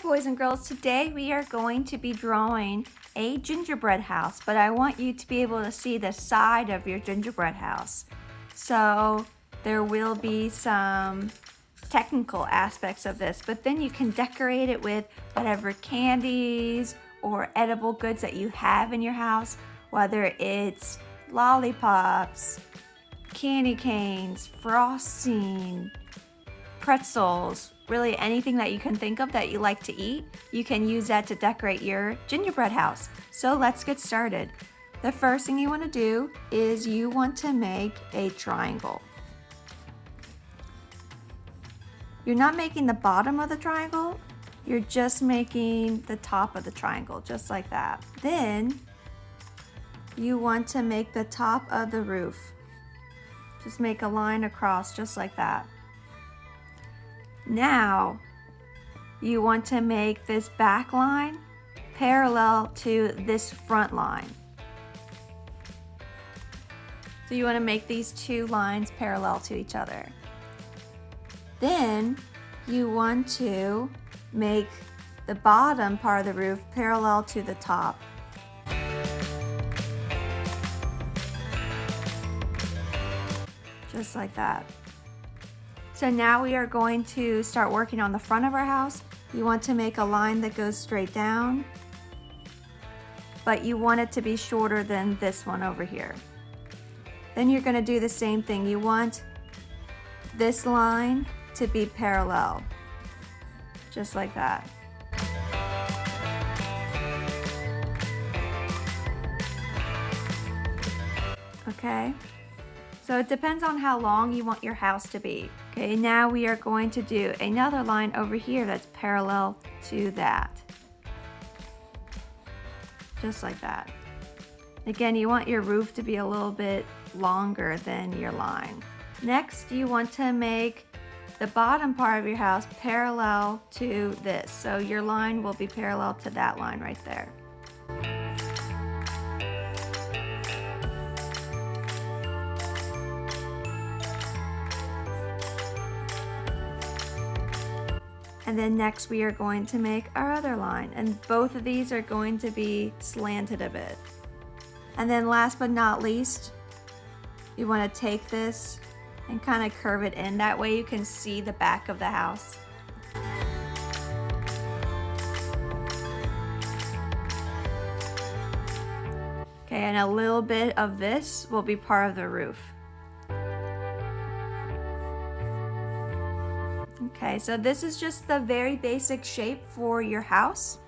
boys and girls, today we are going to be drawing a gingerbread house, but I want you to be able to see the side of your gingerbread house. So there will be some technical aspects of this, but then you can decorate it with whatever candies or edible goods that you have in your house, whether it's lollipops, candy canes, frosting, pretzels, really anything that you can think of that you like to eat, you can use that to decorate your gingerbread house. So let's get started. The first thing you want to do is you want to make a triangle. You're not making the bottom of the triangle, you're just making the top of the triangle, just like that. Then you want to make the top of the roof. Just make a line across just like that. Now, you want to make this back line parallel to this front line. So you want to make these two lines parallel to each other. Then you want to make the bottom part of the roof parallel to the top. Just like that. So now we are going to start working on the front of our house. You want to make a line that goes straight down, but you want it to be shorter than this one over here. Then you're going to do the same thing. You want this line to be parallel, just like that. Okay? So it depends on how long you want your house to be. Okay, now we are going to do another line over here that's parallel to that. Just like that. Again, you want your roof to be a little bit longer than your line. Next, you want to make the bottom part of your house parallel to this. So your line will be parallel to that line right there. And then next we are going to make our other line, and both of these are going to be slanted a bit. And then last but not least, you want to take this and kind of curve it in. That way you can see the back of the house. Okay, and a little bit of this will be part of the roof. Okay, so this is just the very basic shape for your house.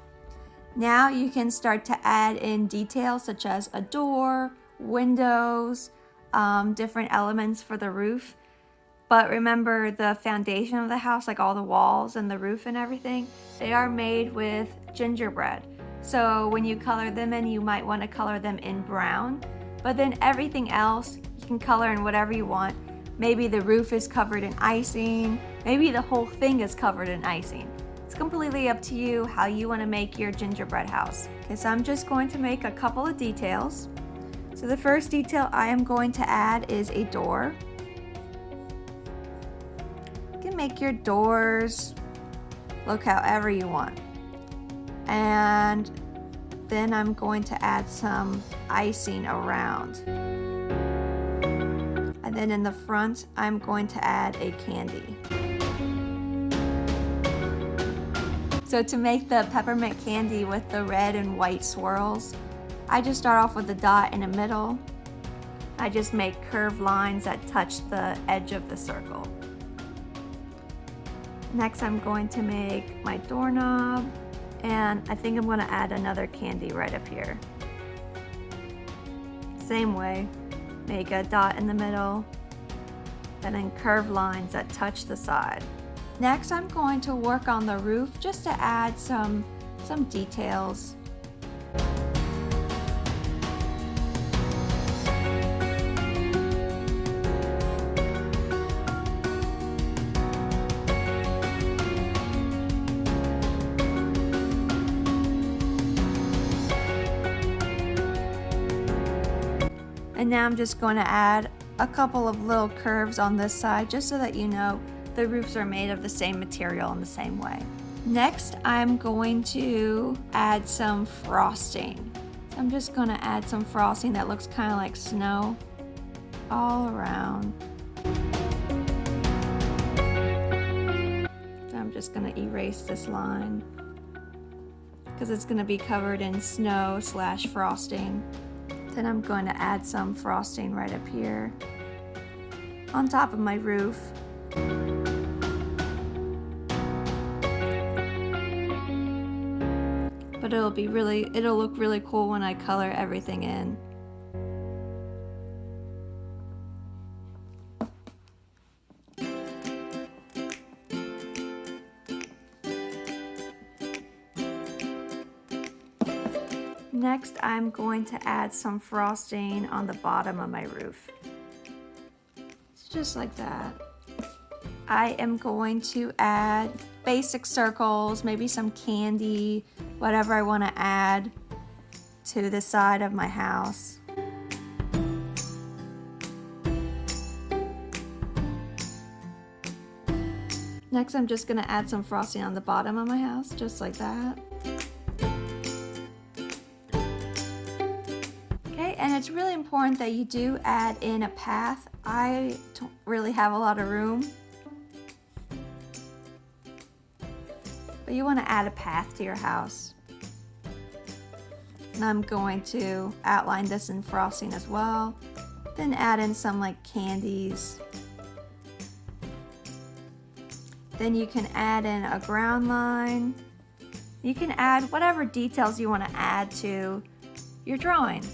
Now you can start to add in details such as a door, windows, different elements for the roof. But remember, the foundation of the house, like all the walls and the roof and everything, they are made with gingerbread. So when you color them in, you might want to color them in brown. But then everything else, you can color in whatever you want. Maybe the roof is covered in icing. Maybe the whole thing is covered in icing. It's completely up to you how you want to make your gingerbread house. Okay, so I'm just going to make a couple of details. So the first detail I am going to add is a door. You can make your doors look however you want. And then I'm going to add some icing around. And then in the front, I'm going to add a candy. So to make the peppermint candy with the red and white swirls, I just start off with a dot in the middle. I just make curved lines that touch the edge of the circle. Next, I'm going to make my doorknob, and I think I'm going to add another candy right up here. Same way. Make a dot in the middle, and then curved lines that touch the side. Next, I'm going to work on the roof just to add some details. And now I'm just going to add a couple of little curves on this side just so that you know the roofs are made of the same material in the same way. Next, I'm going to add some frosting. So I'm just going to add some frosting that looks kind of like snow all around. So I'm just going to erase this line because it's going to be covered in snow / frosting. Then I'm going to add some frosting right up here on top of my roof. But it'll look really cool when I color everything in. Next, I'm going to add some frosting on the bottom of my roof. It's just like that. I am going to add basic circles, maybe some candy, whatever I want to add to the side of my house. Next, I'm just going to add some frosting on the bottom of my house, just like that. Okay, and it's really important that you do add in a path. I don't really have a lot of room, but you want to add a path to your house. And I'm going to outline this in frosting as well. Then add in some like candies. Then you can add in a ground line. You can add whatever details you want to add to your drawing.